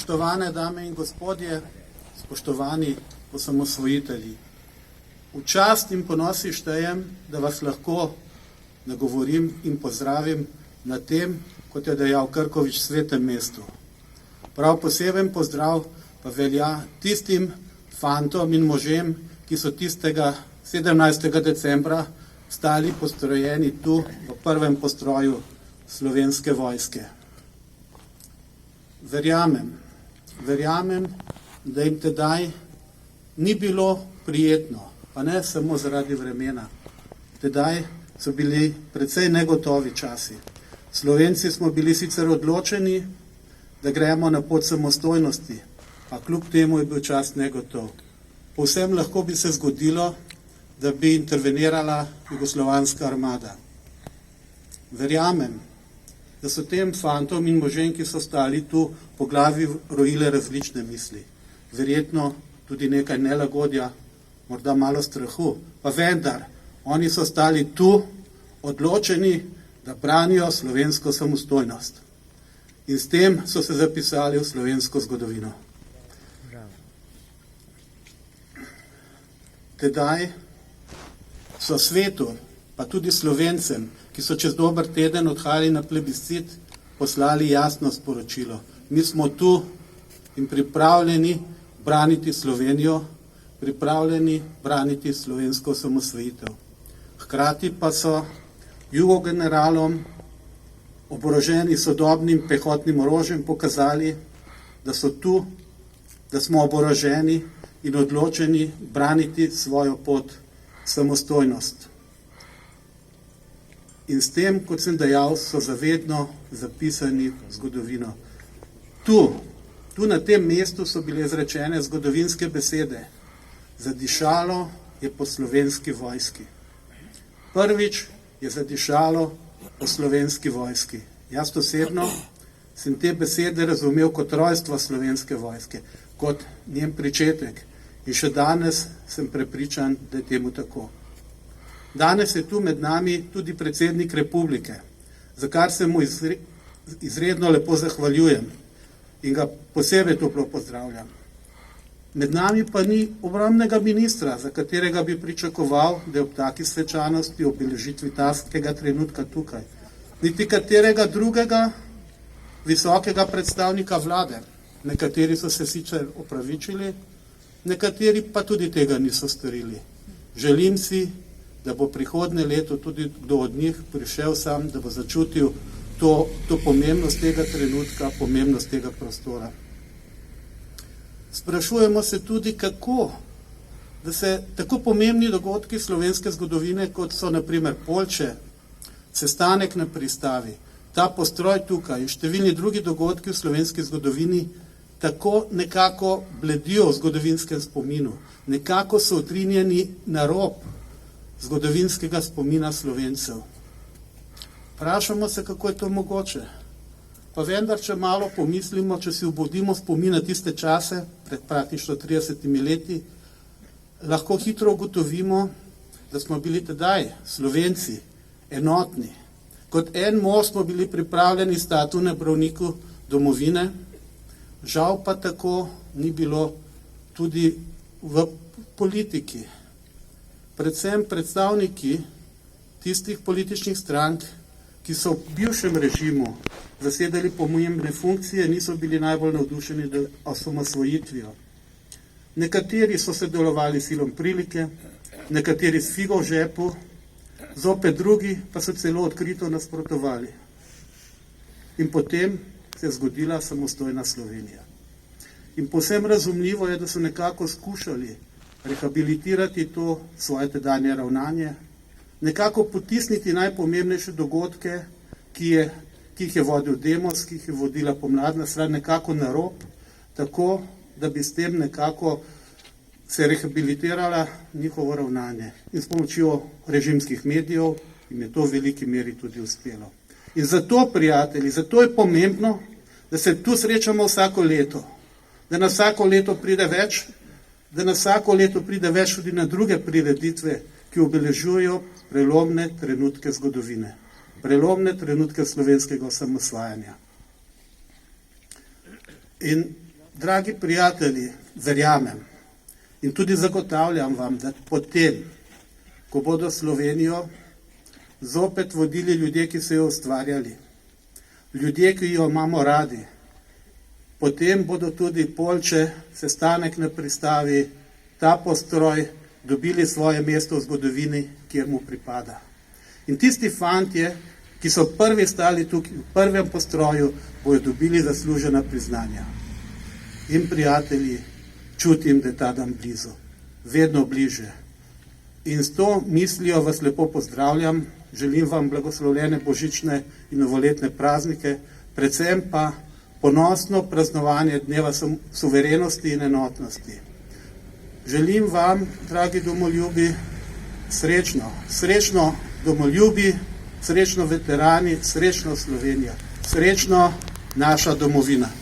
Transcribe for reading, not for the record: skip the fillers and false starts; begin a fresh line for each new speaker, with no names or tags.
Spoštovane dame in gospodje, spoštovani osamosvojitelji. V čast in ponosi štejem, da vas lahko nagovorim in pozdravim na tem, kot je dejal Krkovič, svetem mestu. Prav poseben pozdrav pa velja tistim fantom in možem, ki so tistega 17. decembra stali postrojeni tu v prvem postroju Slovenske vojske. Verjamem, da jim tedaj ni bilo prijetno, pa ne samo zaradi vremena. Tedaj so bili precej negotovi časi. Slovenci smo bili sicer odločeni, da gremo na pot samostojnosti, a kljub temu je bil čas negotov. Povsem lahko bi se zgodilo, da bi intervenirala jugoslovanska armada. Verjamem, da so tem fantom in možem, ki so stali tu, po glavi rojile različne misli. Verjetno tudi nekaj nelagodja, morda malo strahu, pa vendar, oni so stali tu, odločeni, da branijo slovensko samostojnost. In s tem so se zapisali v slovensko zgodovino. Tedaj so svetu, pa tudi Slovencem, ki so čez dober teden odhajali na plebiscit, poslali jasno sporočilo. Mi smo tu in pripravljeni braniti Slovenijo, pripravljeni braniti slovensko osamosvojitev. Hkrati pa so jugogeneralom, oboroženi sodobnim pehotnim orožjem, pokazali, da so tu, da smo oboroženi in odločeni braniti svojo pot, samostojnost. In s tem, kot sem dejal, so zavedno zapisani v zgodovino. Tu na tem mestu so bile izrečene zgodovinske besede. Zadišalo je po slovenski vojski. Prvič je zadišalo po slovenski vojski. Jaz osebno sem te besede razumel kot rojstvo slovenske vojske, kot njen pričetek. In še danes sem prepričan, da je temu tako. Danes je tu med nami tudi predsednik republike, za kar se mu izredno lepo zahvaljujem in ga posebej toplo pozdravljam. Med nami pa ni obrambnega ministra, za katerega bi pričakoval, da je ob taki svečanosti, obeležitvi takega trenutka tukaj. Niti katerega drugega visokega predstavnika vlade. Nekateri so se sicer opravičili, nekateri pa tudi tega niso storili. Želim si, da bo prihodnje leto tudi kdo od njih prišel sam, da bo začutil to pomembnost tega trenutka, pomembnost tega prostora. Sprašujemo se tudi, kako, da se tako pomembni dogodki slovenske zgodovine, kot so na primer Poljče, sestanek na pristavi, ta postroj tukaj in številni drugi dogodki v slovenski zgodovini, tako nekako bledijo v zgodovinskem spominu, nekako so utrinjeni na rob zgodovinskega spomina Slovencev. Vprašamo se, kako je to mogoče. Pa vendar, če malo pomislimo, če si obudimo spomin na tiste čase, pred praktično 30 leti, lahko hitro ugotovimo, da smo bili tedaj Slovenci enotni. Kot en mož smo bili pripravljeni stati na braniku domovine, žal pa tako ni bilo tudi v politiki. Predvsem predstavniki tistih političnih strank, ki so v bivšem režimu zasedali pomembne funkcije, niso bili najbolj navdušeni nad osamosvojitvijo. Nekateri so se delovali silom prilike, nekateri s figo v žepu, zopet drugi pa so celo odkrito nasprotovali. In potem se je zgodila samostojna Slovenija. In povsem razumljivo je, da so nekako skušali rehabilitirati to svoje tedanje ravnanje, nekako potisniti najpomembnejše dogodke, ki jih je vodil Demos, ki jih je vodila pomladna stran, nekako na rob, tako, da bi s tem nekako se rehabilitirala njihovo ravnanje. In s pomočjo režimskih medijev jim je to v veliki meri tudi uspelo. In zato, prijatelji, zato je pomembno, da se tu srečamo vsako leto, da na vsako leto pride več, da na vsako leto pride več tudi na druge prireditve, ki obeležujejo prelomne trenutke zgodovine, prelomne trenutke slovenskega osamosvajanja. In Dragi prijatelji, verjamem in tudi zagotavljam vam, da potem, ko bodo Slovenijo zopet vodili ljudje, ki so jo ustvarjali, ljudje, ki jo imamo radi, potem bodo tudi Poljče, sestanek na pristavi, ta postroj dobili svoje mesto v zgodovini, kjer mu pripada. In tisti fantje, ki so prvi stali tukaj v prvem postroju, bojo dobili zaslužena priznanja. In prijatelji, čutim, da je ta dan blizu, vedno bliže. In s to mislijo vas lepo pozdravljam, želim vam blagoslovljene božične in novoletne praznike, predvsem pa ponosno praznovanje dneva suverenosti in enotnosti. Želim vam, dragi domoljubi, srečno domoljubi, srečno veterani, srečno Slovenija, srečno naša domovina.